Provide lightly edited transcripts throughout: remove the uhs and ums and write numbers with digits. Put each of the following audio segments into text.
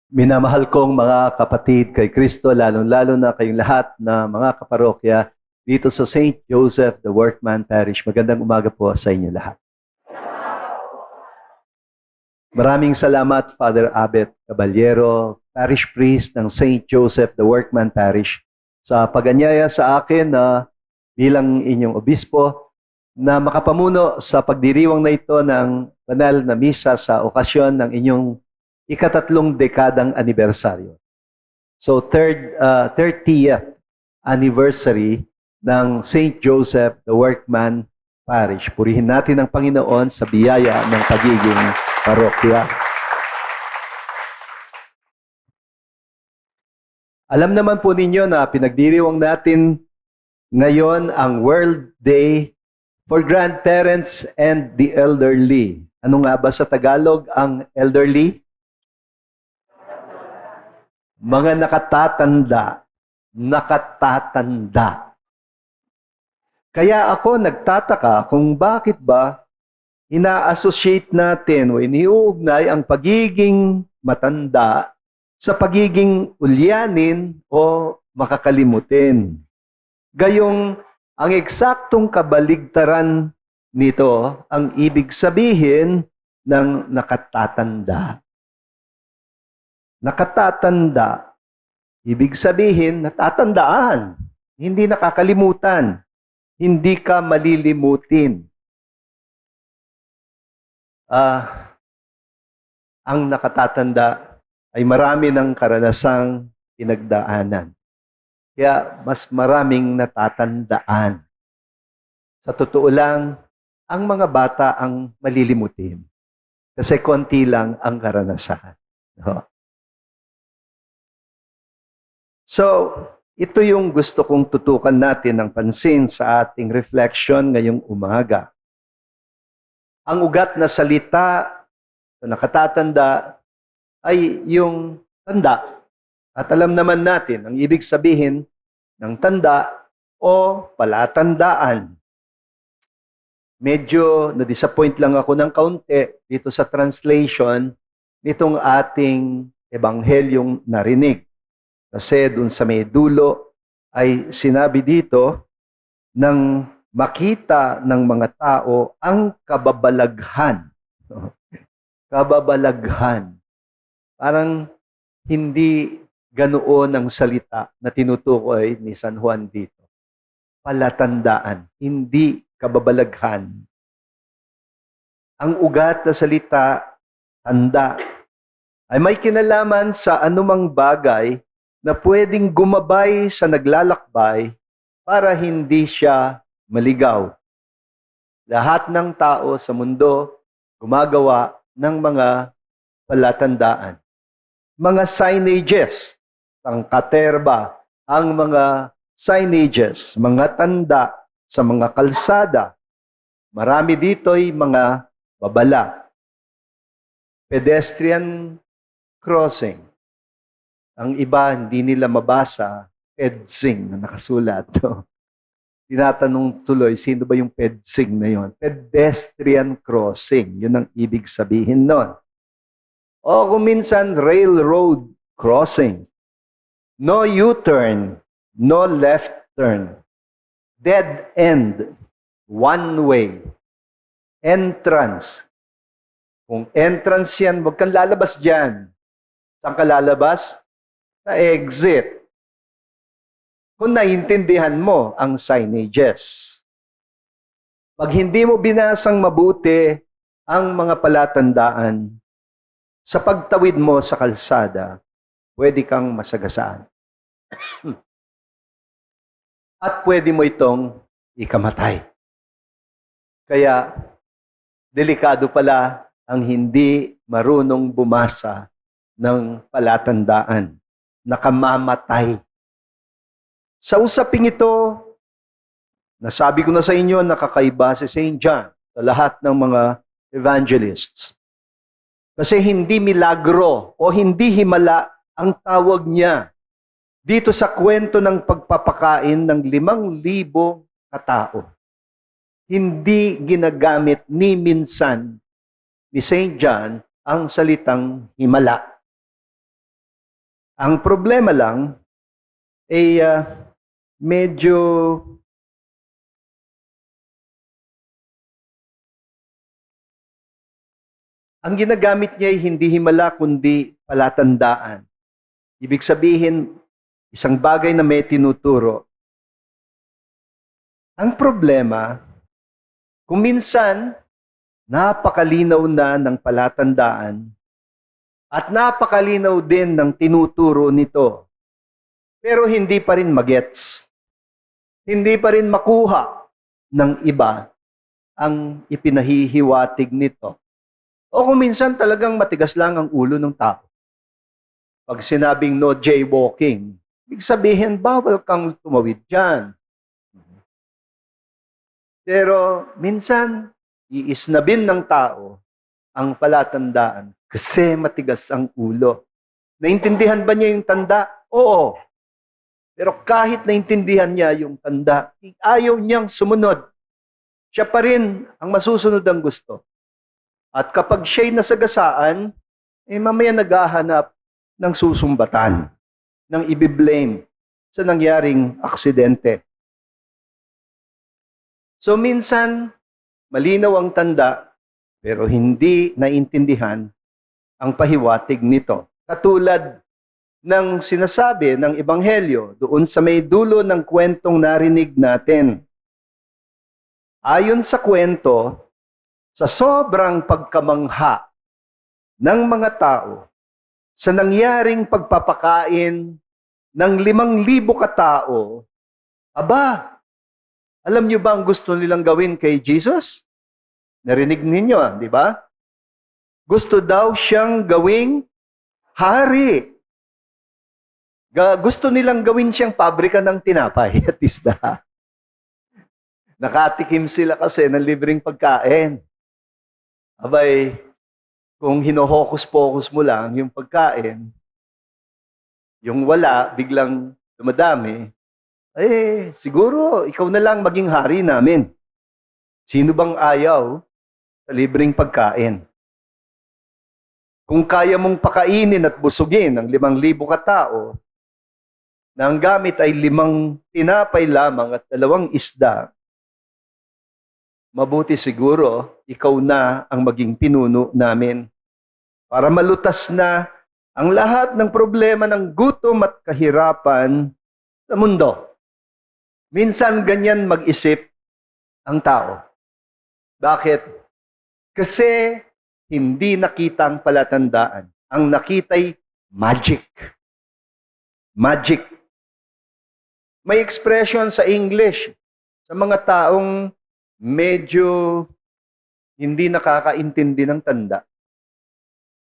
Minamahal kong mga kapatid kay Kristo, lalong-lalo na kayong lahat na mga kaparokya dito sa St. Joseph the Workman Parish. Magandang umaga po sa inyo lahat. Maraming salamat, Father Abet Caballero, Parish Priest ng St. Joseph the Workman Parish, sa pag-anyaya sa akin na bilang inyong obispo na makapamuno sa pagdiriwang na ito ng banal na misa sa okasyon ng inyong ikatatlong dekadang anibersaryo. So 30th anniversary ng St. Joseph the Workman Parish. Purihin natin ang Panginoon sa biyaya ng pagiging parokya. Alam naman po ninyo na pinagdiriwang natin ngayon ang World Day for Grandparents and the Elderly. Ano nga ba sa Tagalog ang elderly? Mga nakatatanda. Kaya ako nagtataka kung bakit ba ina-associate natin o iniuugnay ang pagiging matanda sa pagiging ulyanin o makakalimutin. Gayong ang eksaktong kabaligtaran nito ang ibig sabihin ng nakatatanda. Nakatatanda, ibig sabihin natatandaan, hindi nakakalimutan, hindi ka malilimutin. Ang nakatatanda ay marami ng karanasang pinagdaanan. Kaya mas maraming natatandaan. Sa totoo lang, ang mga bata ang malilimutin. Kasi konti lang ang karanasan. No? So, ito yung gusto kong tutukan natin ng pansin sa ating reflection ngayong umaga. Ang ugat na salita sa nakatatanda ay yung tanda. At alam naman natin, ang ibig sabihin ng tanda o palatandaan. Medyo na-disappoint lang ako ng kaunti dito sa translation nitong ating ebanghelyong narinig. Kasi dun sa may dulo ay sinabi dito nang makita ng mga tao ang kababalaghan. Kababalaghan. Parang hindi ganoon ang salita na tinutukoy ni San Juan dito. Palatandaan, hindi kababalaghan. Ang ugat na salita, tanda, ay may kinalaman sa anumang bagay na pwedeng gumabay sa naglalakbay para hindi siya maligaw. Lahat ng tao sa mundo gumagawa ng mga palatandaan. Mga signages, ang katerba, ang mga signages, mga tanda sa mga kalsada. Marami dito'y mga babala. Pedestrian crossing. Ang iba, hindi nila mabasa, pedsing na nakasulat. Tinatanong tuloy, sino ba yung pedsing na yon? Pedestrian crossing. Yun ang ibig sabihin nun. O kung minsan, railroad crossing. No U-turn, no left turn. Dead end, one way. Entrance. Kung entrance yan, huwag kang lalabas dyan. Saan ka lalabas? Sa exit. Kung naiintindihan mo ang signages. Pag hindi mo binasang mabuti ang mga palatandaan, sa pagtawid mo sa kalsada, pwede kang masagasaan. At pwede mo itong ikamatay. Kaya, delikado pala ang hindi marunong bumasa ng palatandaan. Nakamamatay. Sa usaping ito, nasabi ko na sa inyo, nakakaiba si St. John sa lahat ng mga evangelists. Kasi hindi milagro o hindi himala ang tawag niya dito sa kwento ng pagpapakain ng 5,000 katao. Hindi ginagamit ni minsan ni St. John ang salitang himala. Ang problema lang ay medyo ang ginagamit niya ay hindi himala kundi palatandaan. Ibig sabihin, isang bagay na may tinuturo. Ang problema, kung minsan, napakalinaw na ng palatandaan at napakalinaw din ng tinuturo nito. Pero hindi pa rin magets. Hindi pa rin makuha ng iba ang ipinahihiwatig nito. O kung minsan talagang matigas lang ang ulo ng tao. Pag sinabing no jaywalking, ibig sabihin bawal kang tumawid dyan. Pero minsan, iisnabin ng tao ang palatandaan kasi matigas ang ulo. Naintindihan ba niya yung tanda? Oo. Pero kahit naintindihan niya yung tanda, ayaw niyang sumunod. Siya pa rin ang masusunod ang gusto. At kapag siya'y nasagasaan, mamaya naghahanap ng susumbatan, ng ibiblame sa nangyaring aksidente. So minsan, malinaw ang tanda, pero hindi naintindihan ang pahiwatig nito. Katulad ng sinasabi ng Ebanghelyo doon sa may dulo ng kwentong narinig natin. Ayon sa kwento, sa sobrang pagkamangha ng mga tao sa nangyaring pagpapakain ng 5,000 katao, aba, alam niyo ba ang gusto nilang gawin kay Jesus? Narinig ninyo, di ba? Gusto daw siyang gawing hari. Gusto nilang gawin siyang pabrika ng tinapay at isda. Nakatikim sila kasi ng libreng pagkain. Abay, kung hinohokus-pokus mo lang yung pagkain, yung wala, biglang dumadami, siguro ikaw na lang maging hari namin. Sino bang ayaw sa libreng pagkain? Kung kaya mong pakainin at busugin ang 5,000 katao, na ang gamit ay 5 tinapay lamang at 2 isda, mabuti siguro ikaw na ang maging pinuno namin para malutas na ang lahat ng problema ng gutom at kahirapan sa mundo. Minsan ganyan mag-isip ang tao. Bakit? Kasi hindi nakita ang palatandaan. Ang nakita'y magic. Magic. May expression sa English sa mga taong medyo hindi nakakaintindi ng tanda.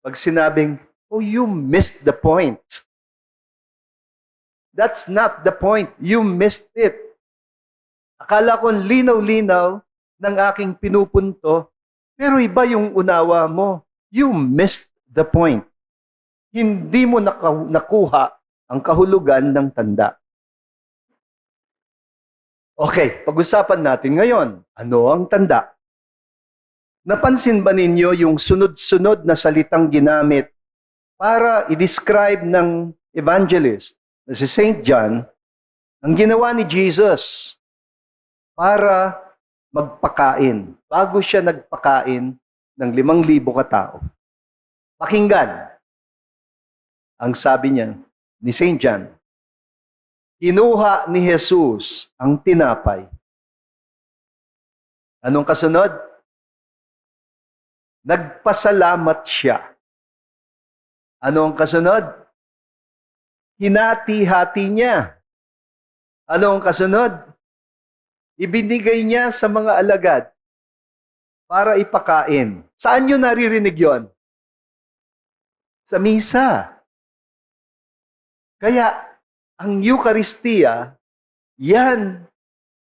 Pag sinabing, oh, you missed the point. That's not the point. You missed it. Akala ko linaw-linaw ng aking pinupunto, pero iba yung unawa mo. You missed the point. Hindi mo nakuha ang kahulugan ng tanda. Okay, pag-usapan natin ngayon. Ano ang tanda? Napansin ba ninyo yung sunod-sunod na salitang ginamit para i-describe ng evangelist na si St. John ang ginawa ni Jesus para magpakain bago siya nagpakain ng 5,000 katao? Pakinggan ang sabi niya ni St. John. Kinuha ni Jesus ang tinapay. Anong kasunod? Nagpasalamat siya. Anong kasunod? Hinati-hati niya. Anong kasunod? Ibinigay niya sa mga alagad para ipakain. Saan nyo naririnig yon? Sa misa. Kaya, ang Eucharistia, yan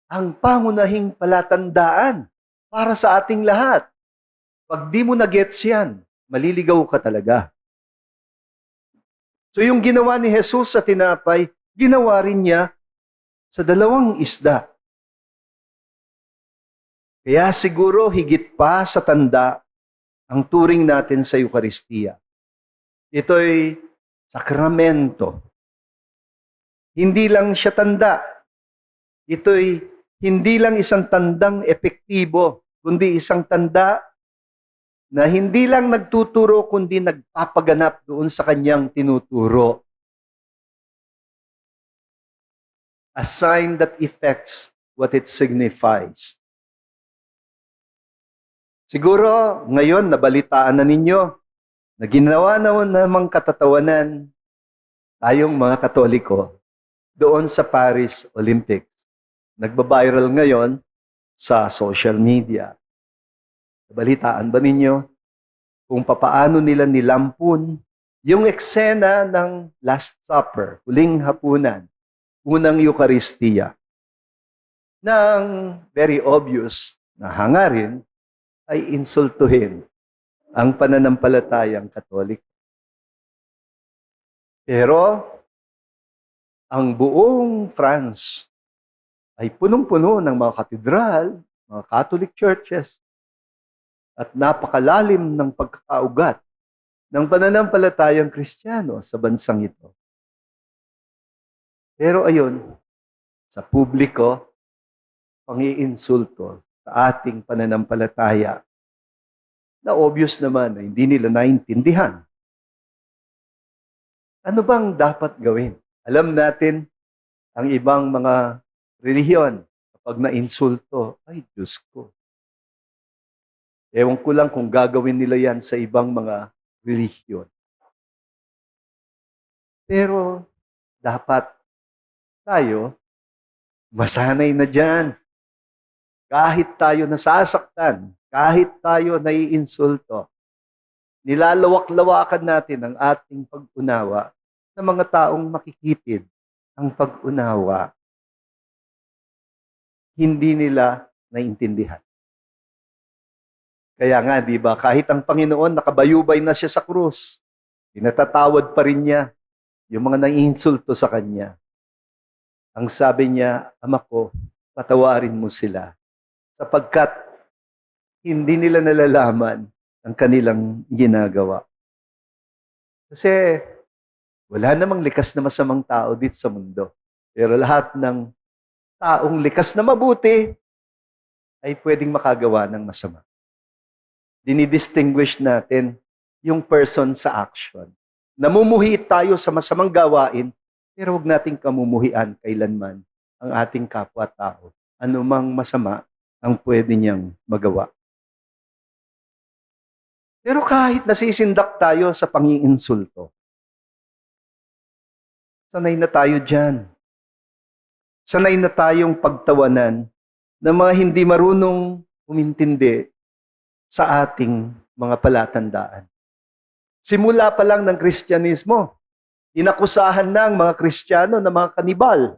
ang pangunahing palatandaan para sa ating lahat. Pag di mo na-gets yan, maliligaw ka talaga. So yung ginawa ni Jesus sa tinapay, ginawa rin niya sa 2 isda. Kaya siguro higit pa sa tanda ang turing natin sa Eucharistia. Ito'y sakramento. Hindi lang siya tanda. Ito'y hindi lang isang tandang epektibo, kundi isang tanda na hindi lang nagtuturo, kundi nagpapaganap doon sa kanyang tinuturo. A sign that effects what it signifies. Siguro, ngayon, nabalitaan na ninyo na ginawa na namang katatawanan tayong mga Katoliko doon sa Paris Olympics. Nagba-viral ngayon sa social media. Nabalitaan ba ninyo kung papaano nila nilampun yung eksena ng Last Supper, huling hapunan, unang Eucharistia, nang very obvious na hangarin ay insultuhin ang pananampalatayang Katoliko. Pero ang buong France ay punong-puno ng mga katedral, mga Catholic churches, at napakalalim ng pagkakaugat ng pananampalatayang Kristiyano sa bansang ito. Pero ayun, sa publiko, pang-iinsulto sa ating pananampalataya na obvious naman na hindi nila naintindihan. Ano bang dapat gawin? Alam natin, ang ibang mga relihiyon, kapag na-insulto, ay Diyos ko. Ewan ko lang kung gagawin nila yan sa ibang mga relihiyon. Pero dapat tayo masanay na dyan. Kahit tayo nasasaktan, kahit tayo naiinsulto, nilalawak-lawakan natin ang ating pag-unawa sa mga taong makikitid ang pag-unawa. Hindi nila naiintindihan. Kaya nga, di ba, kahit ang Panginoon nakabayubay na siya sa krus, pinatatawad pa rin niya yung mga naiinsulto sa kanya. Ang sabi niya, Ama ko, patawarin mo sila, sapagkat hindi nila nalalaman ang kanilang ginagawa. Kasi wala namang likas na masamang tao dito sa mundo. Pero lahat ng taong likas na mabuti ay pwedeng makagawa ng masama. Dinidistinguish natin yung person sa action. Namumuhi tayo sa masamang gawain, pero huwag nating kamumuhian kailanman ang ating kapwa-tao. Anumang masama ang pwede niyang magawa. Pero kahit nasisindak tayo sa pangiinsulto, sanay na tayo dyan. Sanay na tayong pagtawanan ng mga hindi marunong umintindi sa ating mga palatandaan. Simula pa lang ng Kristyanismo, inakusahan ng mga Kristiyano na mga kanibal.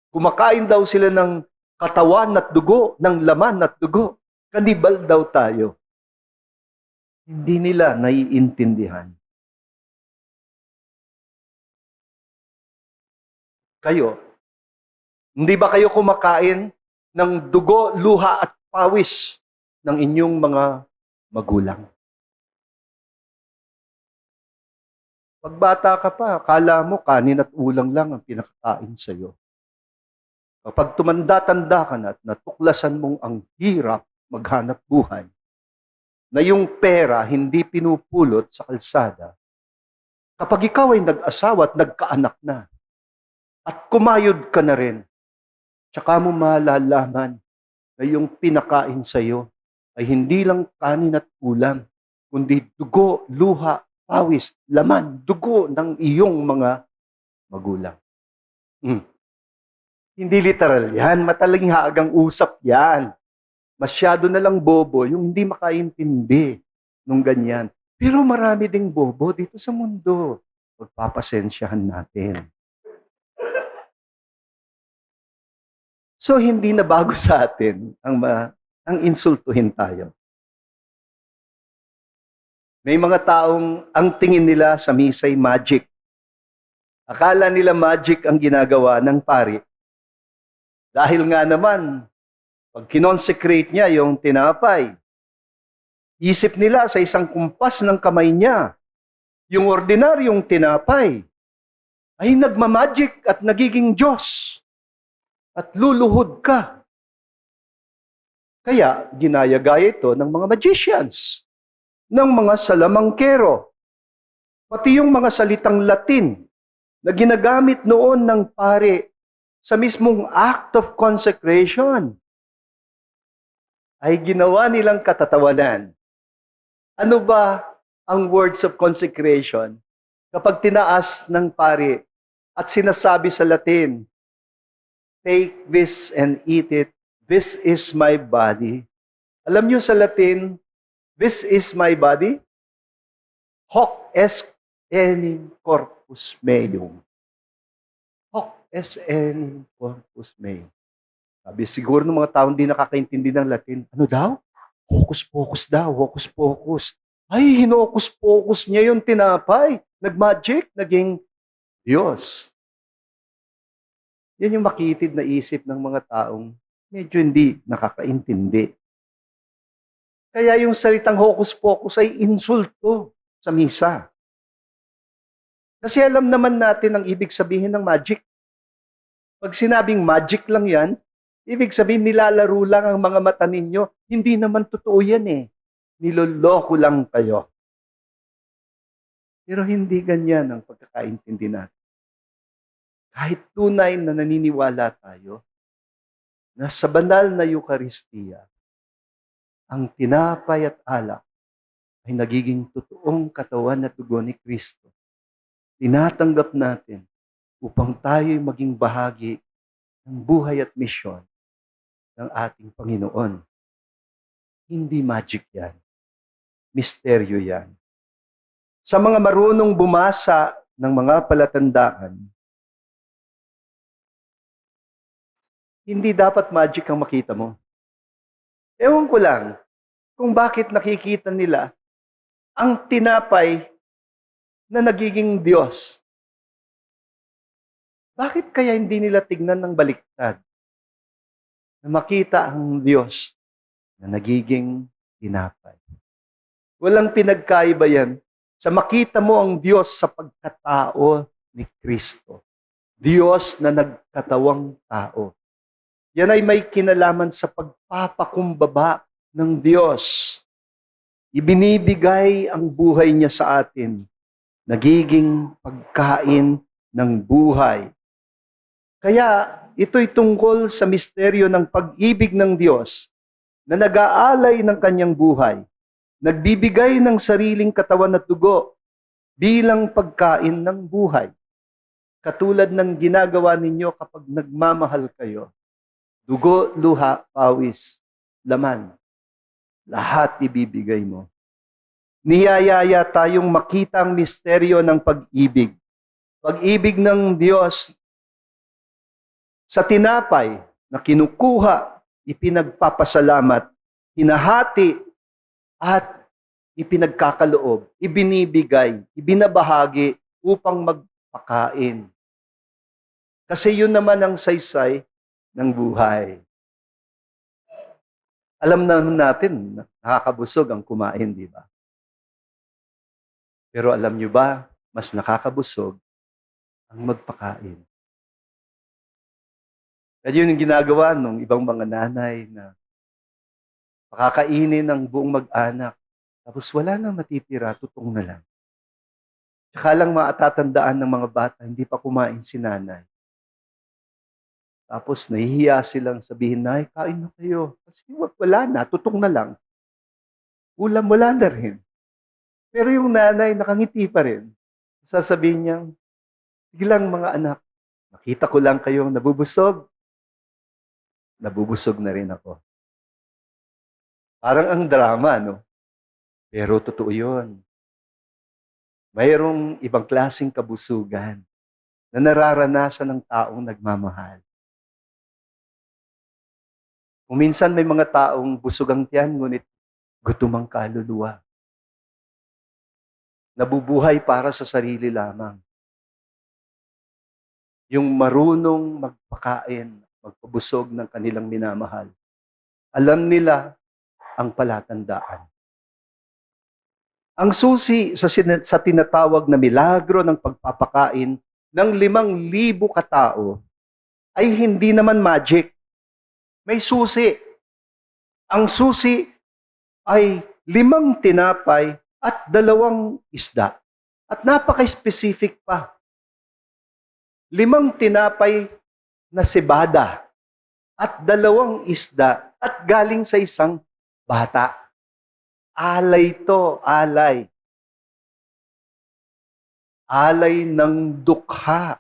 Kumakain daw sila ng katawan at dugo, ng laman at dugo. Kanibal daw tayo. Hindi nila naiintindihan. Kayo, hindi ba kayo kumakain ng dugo, luha at pawis ng inyong mga magulang? Pagbata ka pa, akala mo kanin at ulang lang ang pinakakain sa'yo. Kapag tumanda-tanda ka na at natuklasan mong ang hirap maghanap buhay, na yung pera hindi pinupulot sa kalsada, kapag ikaw ay nag-asawa at nagkaanak na, at kumayod ka na rin, tsaka mo malalaman na yung pinakain sa'yo ay hindi lang kanin at ulam, kundi dugo, luha, pawis, laman, dugo ng iyong mga magulang. Hindi literal yan, matalinghagang usap yan. Masyado na lang bobo yung hindi makaintindi nung ganyan. Pero marami ding bobo dito sa mundo. Pagpapasensyahan natin. So, hindi na bago sa atin ang insultuhin tayo. May mga taong ang tingin nila sa misa'y magic. Akala nila magic ang ginagawa ng pari. Dahil nga naman, pag kinonsecrate niya yung tinapay, isip nila sa isang kumpas ng kamay niya, Yung ordinaryong tinapay ay nagmamagic at nagiging Diyos at luluhod ka. Kaya ginaya-gaya ito ng mga magicians, ng mga salamangkero, pati yung mga salitang Latin na ginagamit noon ng pare sa mismong act of consecration ay ginawa nilang katatawanan. Ano ba ang words of consecration kapag tinaas ng pare at sinasabi sa Latin, "Take this and eat it. This is my body." Alam niyo sa Latin, "This is my body." Hoc est enim corpus meum. Hoc est enim corpus meum. Sabi siguro ng mga taong di nakakaintindi ng Latin, ano daw? Hocus pocus daw, hocus pocus. Ay, hinokus pocus niya yung tinapay. Nag-magic, naging Diyos. Yan yung makitid na isip ng mga taong medyo hindi nakakaintindi. Kaya yung salitang hocus pocus ay insulto sa misa. Kasi alam naman natin ang ibig sabihin ng magic. Pag sinabing magic lang yan, ibig sabihin nilalaro lang ang mga mata ninyo. Hindi naman totoo yan eh. Niloloko lang kayo. Pero hindi ganyan ang pagkakaintindi natin. Kahit tunay na naniniwala tayo na sa banal na Eucharistia, ang tinapay at alak ay nagiging totoong katawan at dugo ni Kristo. Tinatanggap natin upang tayo'y maging bahagi ng buhay at misyon ng ating Panginoon. Hindi magic yan. Misteryo yan. Sa mga marunong bumasa ng mga palatandaan, hindi dapat magic ang makita mo. Ewan ko lang kung bakit nakikita nila ang tinapay na nagiging Diyos. Bakit kaya hindi nila tignan ng baliktad? Na makita ang Diyos na nagiging tinapay. Walang pinagkaiba yan sa makita mo ang Diyos sa pagkatao ni Kristo. Diyos na nagkatawang tao. Yan ay may kinalaman sa pagpapakumbaba ng Diyos. Ibinibigay ang buhay niya sa atin. Nagiging pagkain ng buhay. Kaya ito'y tungkol sa misteryo ng pag-ibig ng Diyos na nag-aalay ng kanyang buhay, nagbibigay ng sariling katawan at dugo bilang pagkain ng buhay. Katulad ng ginagawa ninyo kapag nagmamahal kayo. Dugo, luha, pawis, laman. Lahat ibibigay mo. Niyayaya tayong makita ang misteryo ng pag-ibig. Pag-ibig ng Diyos sa tinapay na kinukuha, ipinagpapasalamat, hinahati, at ipinagkakaloob, ibinibigay, ibinabahagi upang magpakain. Kasi yun naman ang saysay ng buhay. Alam naman natin, nakakabusog ang kumain, di ba? Pero alam nyo ba, mas nakakabusog ang magpakain. At yun yung ginagawa ng ibang mga nanay na pakakainin ng buong mag-anak. Tapos wala nang matitira, tutong na lang. Tsaka lang maatatandaan ng mga bata, hindi pa kumain si nanay. Tapos nahihiya silang sabihin, "Nay, kain na kayo." Kasi wala na, tutong na lang. Ulam wala na rin. Pero yung nanay nakangiti pa rin. Sasabihin niya, "Sige lang mga anak, nakita ko lang kayong nabubusog. Nabubusog na rin ako." Parang ang drama, no? Pero totoo yun. Mayroong ibang klaseng kabusugan na nararanasan ng taong nagmamahal. Kung minsan may mga taong busog ang tiyan, ngunit gutom ang kaluluwa. Nabubuhay para sa sarili lamang. Yung marunong magpakain, magpabusog ng kanilang minamahal. Alam nila ang palatandaan. Ang susi sa tinatawag na milagro ng pagpapakain ng 5,000 katao ay hindi naman magic. May susi. Ang susi ay 5 tinapay at 2 isda. At napaka-specific pa. 5 tinapay na cebada at 2 isda at galing sa isang bata. Alay to, alay. Alay ng dukha.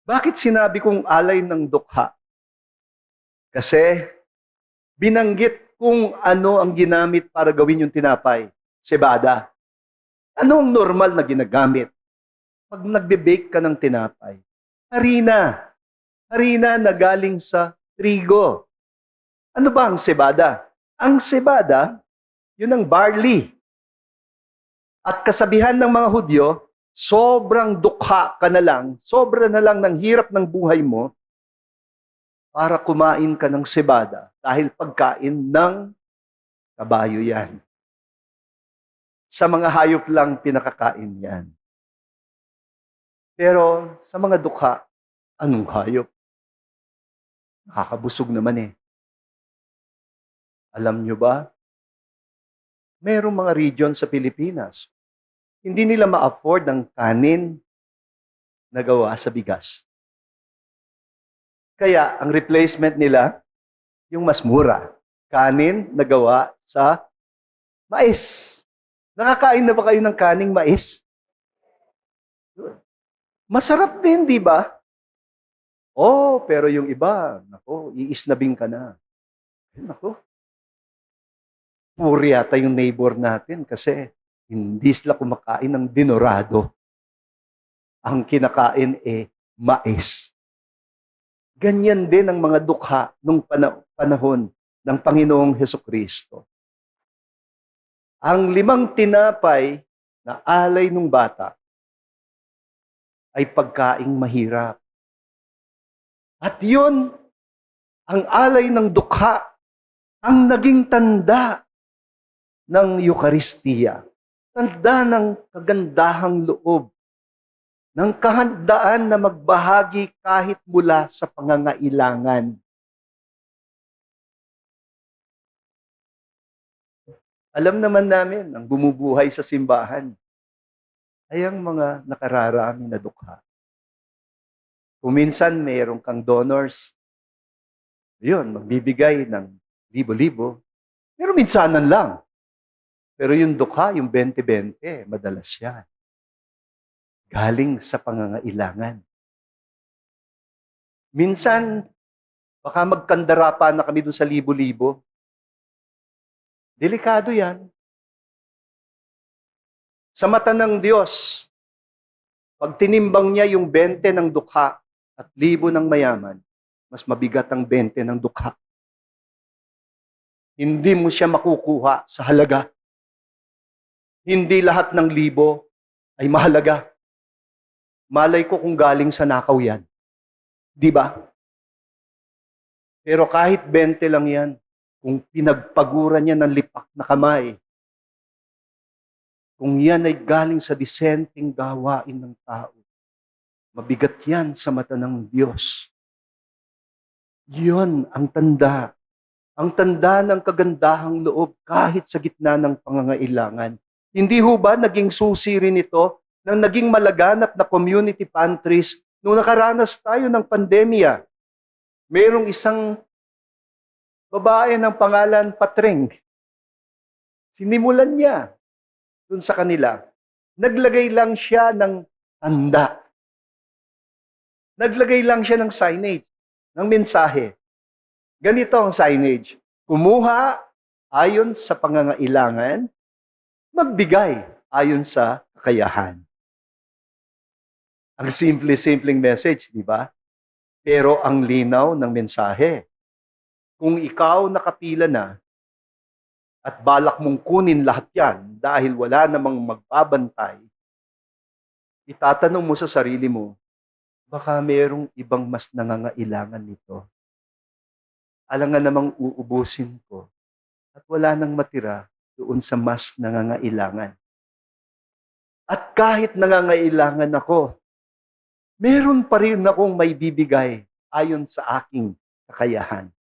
Bakit sinabi kong alay ng dukha? Kasi binanggit kung ano ang ginamit para gawin yung tinapay, cebada. Ano ang normal na ginagamit? Pag nagbe-bake ka ng tinapay, harina. Harina na galing sa trigo. Ano ba ang cebada? Ang cebada, yun ang barley. At kasabihan ng mga Hudyo, sobrang dukha ka na lang, sobra na lang ng hirap ng buhay mo para kumain ka ng cebada dahil pagkain ng kabayo yan. Sa mga hayop lang pinakakain yan. Pero sa mga dukha, anong hayop? Nakakabusog naman eh. Alam nyo ba? Merong mga region sa Pilipinas, hindi nila ma-afford ang kanin na gawa sa bigas. Kaya ang replacement nila, yung mas mura. Kanin na gawa sa mais. Nakakain na ba kayo ng kaning mais? Masarap din, di ba? Oh, pero yung iba, nako, iisnabing ka na. Nako, puri yata yung neighbor natin kasi hindi sila kumakain ng dinorado. Ang kinakain mais. Ganyan din ang mga dukha nung panahon ng Panginoong Hesukristo. Ang 5 tinapay na alay ng bata ay pagkaing mahirap. At yun, ang alay ng dukha, ang naging tanda ng Eukaristiya. Tanda ng kagandahang loob, ng kahandaan na magbahagi kahit mula sa pangangailangan. Alam naman namin, ang bumubuhay sa simbahan ay ang mga nakararami na dukha. Kung minsan mayroon kang donors, yun, magbibigay ng libo-libo. Pero minsanan lang. Pero yung dukha, yung 20-20, madalas yan. Galing sa pangangailangan. Minsan, baka magkandara pa na kami doon sa libo-libo. Delikado yan. Sa mata ng Diyos, pag tinimbang niya yung 20 ng dukha at 1,000 ng mayaman, mas mabigat ang 20 ng dukha. Hindi mo siya makukuha sa halaga. Hindi lahat ng 1,000 ay mahalaga. Malay ko kung galing sa nakaw yan. Di ba? Pero kahit 20 lang yan, kung pinagpaguran niya ng lipak na kamay, kung yan ay galing sa disenteng gawain ng tao, mabigat yan sa mata ng Diyos. Yun ang tanda. Ang tanda ng kagandahang loob kahit sa gitna ng pangangailangan. Hindi ho ba naging susi rin ito ng naging malaganap na community pantries nung nakaranas tayo ng pandemya? Mayroong isang babae ng pangalan Patreng. Sinimulan niya dun sa kanila. Naglagay lang siya ng tanda. Naglagay lang siya ng signage, ng mensahe. Ganito ang signage. Kumuha ayon sa pangangailangan, magbigay ayon sa kakayahan. Ang simple-simpleng message, di ba? Pero ang linaw ng mensahe. Kung ikaw nakapila na at balak mong kunin lahat yan dahil wala namang magbabantay, itatanong mo sa sarili mo, baka mayroong ibang mas nangangailangan nito. Alangan namang uubusin ko at wala nang matira doon sa mas nangangailangan. At kahit nangangailangan ako, meron pa rin akong may bibigay ayon sa aking kakayahan.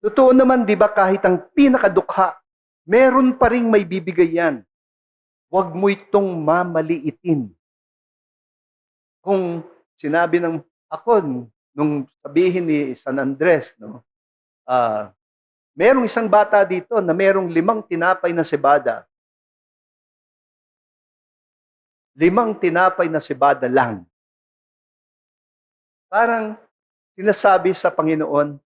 Totoo naman, di ba, kahit ang pinakadukha, meron pa rin may bibigay yan. Huwag mo itong mamaliitin. Kung sinabi ng ako, nung sabihin ni San Andres, no, merong isang bata dito na merong 5 tinapay na cebada. 5 tinapay na cebada lang. Parang sinasabi sa Panginoon,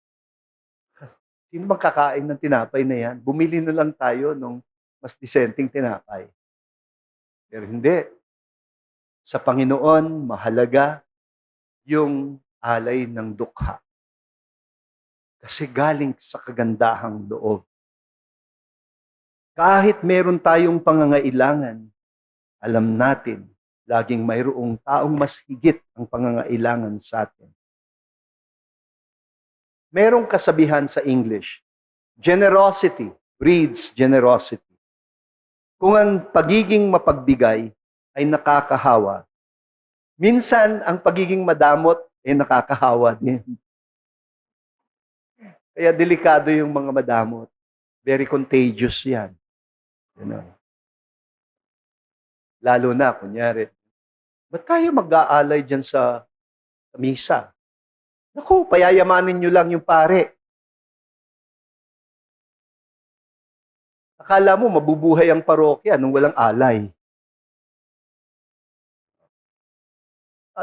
sino bang kakain ng tinapay na yan? Bumili na lang tayo ng mas disenteng tinapay. Pero hindi. Sa Panginoon, mahalaga yung alay ng dukha. Kasi galing sa kagandahang loob. Kahit meron tayong pangangailangan, alam natin, laging mayroong taong mas higit ang pangangailangan sa atin. Merong kasabihan sa English, generosity breeds generosity. Kung ang pagiging mapagbigay ay nakakahawa, minsan ang pagiging madamot ay nakakahawa din. Kaya delikado yung mga madamot. Very contagious yan. Lalo na, kunyari, ba't kayo mag-aalay dyan sa misa? Naku, payayamanin nyo lang yung pare. Akala mo, mabubuhay ang parokya nung walang alay.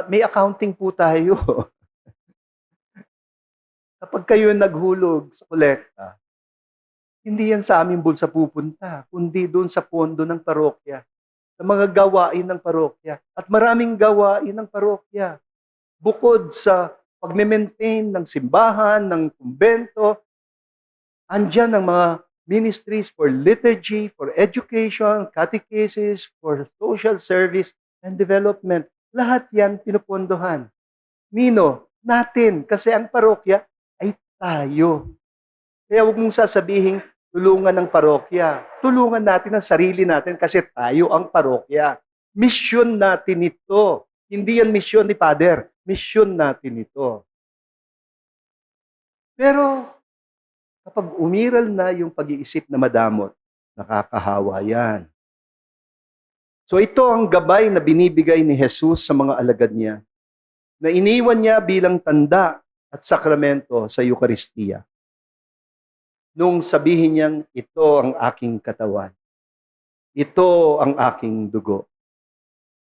May accounting po tayo. Kapag kayo naghulog sa kolekta, hindi yan sa aming bulsa pupunta, kundi doon sa pondo ng parokya, sa mga gawain ng parokya. At maraming gawain ng parokya. Bukod sa pag-maintain ng simbahan, ng kumbento, andyan ang mga ministries for liturgy, for education, catechesis, for social service and development. Lahat yan pinupondohan. Nino? Natin. Kasi ang parokya ay tayo. Kaya huwag mong sasabihin, tulungan ng parokya. Tulungan natin ang sarili natin kasi tayo ang parokya. Mission natin ito. Hindi yan mission ni Father. Mission natin ito. Pero kapag umiral na yung pag-iisip na madamot, nakakahawa yan. So ito ang gabay na binibigay ni Jesus sa mga alagad niya, na iniwan niya bilang tanda at sakramento sa Eucharistia. Nung sabihin niyang, ito ang aking katawan. Ito ang aking dugo.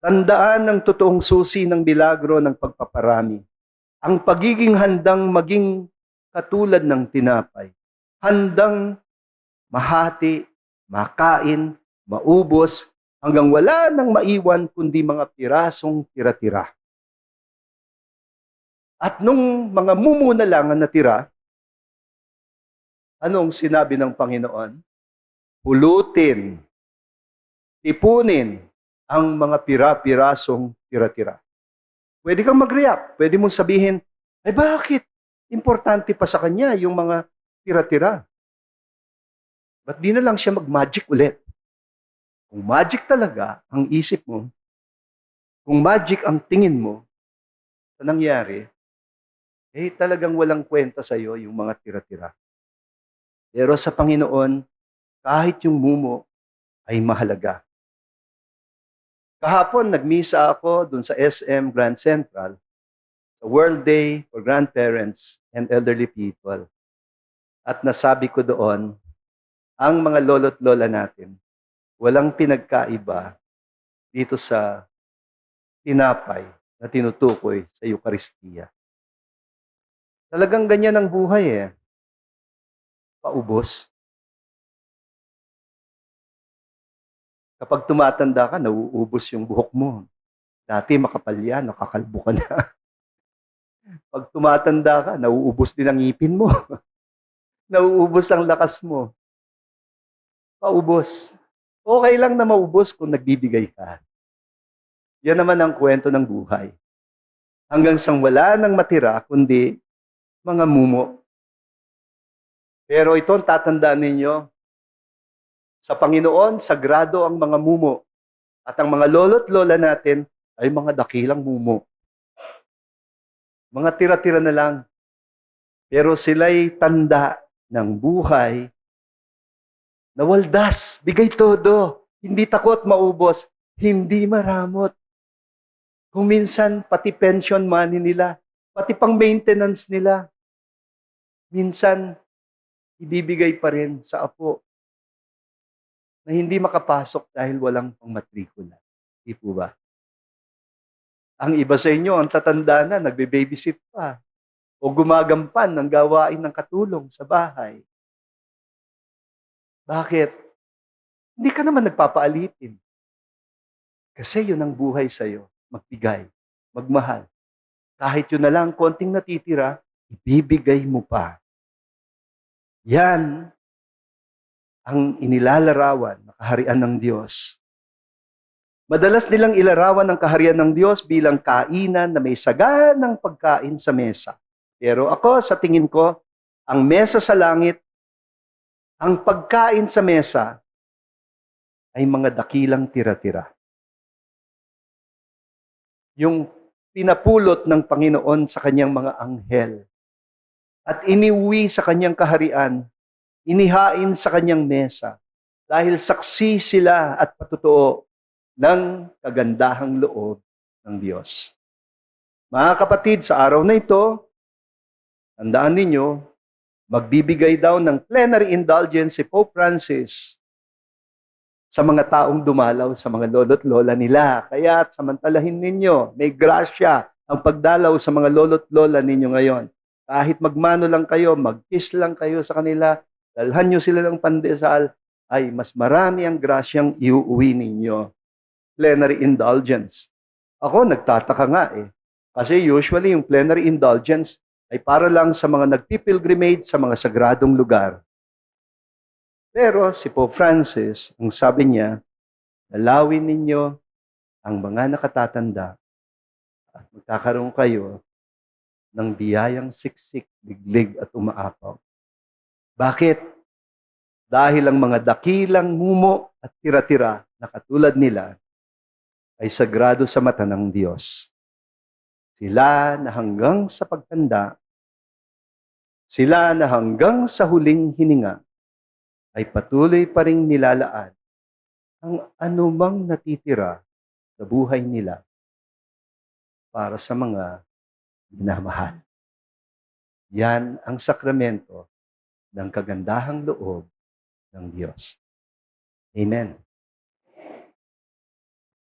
Tandaan ng totoong susi ng milagro ng pagpaparami. Ang pagiging handang maging katulad ng tinapay. Handang mahati, makain, maubos, hanggang wala nang maiwan kundi mga pirasong tira-tira. At nung mga mumu na lang ang natira, anong sinabi ng Panginoon? Pulutin, tipunin ang mga pirasong tira-tira. Pwede kang mag-react. Pwede mong sabihin, ay bakit? Importante pa sa kanya yung mga tira-tira. Ba't di na lang siya mag-magic ulit? Kung magic talaga ang isip mo, kung magic ang tingin mo sa nangyari, talagang walang kwenta sa'yo yung mga tira-tira. Pero sa Panginoon, kahit yung mumo ay mahalaga. Kahapon, nagmisa ako dun sa SM Grand Central, sa World Day for Grandparents and Elderly People. At nasabi ko doon, ang mga lolo't lola natin, walang pinagkaiba dito sa tinapay na tinutukoy sa Eucharistia. Talagang ganyan ang buhay Paubos. Kapag tumatanda ka, nauubos yung buhok mo. Dati makapal yan, nakakalbo ka na. Pag tumatanda ka, nauubos din ang ngipin mo. Nauubos ang lakas mo. Paubos. Okay lang na maubos kung nagbibigay ka. Yan naman ang kwento ng buhay. Hanggang sang wala nang matira, kundi mga mumo. Pero ito ang tatandaan ninyo, Sa Panginoon, sagrado ang mga mumo. At ang mga lolo't lola natin ay mga dakilang mumo. Mga tira-tira na lang. Pero sila'y tanda ng buhay na waldas, bigay todo. Hindi takot maubos, hindi maramot. Kung minsan, pati pension money nila, pati pang maintenance nila, minsan, ibibigay pa rin sa apo na hindi makapasok dahil walang pangmatrikula. Di po ba? Ang iba sa inyo, ang tatanda na, nagbe-babysit pa o gumagampan ng gawain ng katulong sa bahay. Bakit? Hindi ka naman nagpapaalitin. Kasi yun ang buhay sa'yo. Magbigay, magmahal. Kahit yun na lang, konting natitira, ibibigay mo pa. Yan ang inilalarawan na kaharian ng Diyos. Madalas nilang ilarawan ang kaharian ng Diyos bilang kainan na may saganang pagkain sa mesa. Pero ako, sa tingin ko, ang mesa sa langit, ang pagkain sa mesa, ay mga dakilang tira-tira. Yung pinapulot ng Panginoon sa kanyang mga anghel at iniuwi sa kanyang kaharian, inihain sa kanyang mesa dahil saksi sila at patotoo ng kagandahang loob ng Diyos. Mga kapatid, sa araw na ito, tandaan ninyo, magbibigay daw ng plenary indulgence si Pope Francis sa mga taong dumalaw sa mga lolo't lola nila. Kaya samantalahin ninyo, may grasya ang pagdalaw sa mga lolo't lola ninyo ngayon. Kahit magmano lang kayo, mag-kiss lang kayo sa kanila, dalhan nyo sila ng pandesal, ay mas marami ang grasyang iuuwi ninyo. Plenary indulgence. Ako, nagtataka nga eh. Kasi usually yung plenary indulgence ay para lang sa mga nagpipilgrimage sa mga sagradong lugar. Pero si Pope Francis, ang sabi niya, dalawin ninyo ang mga nakatatanda at magkakaroon kayo ng biyayang siksik, liglig at umaapaw. Bakit? Dahil ang mga dakilang mumo at tira-tira na katulad nila ay sagrado sa mata ng Diyos. Sila na hanggang sa pagtanda, sila na hanggang sa huling hininga, ay patuloy pa ring nilalaan ang anumang natitira sa buhay nila para sa mga minamahal. Yan ang sakramento ng kagandahang loob ng Diyos. Amen.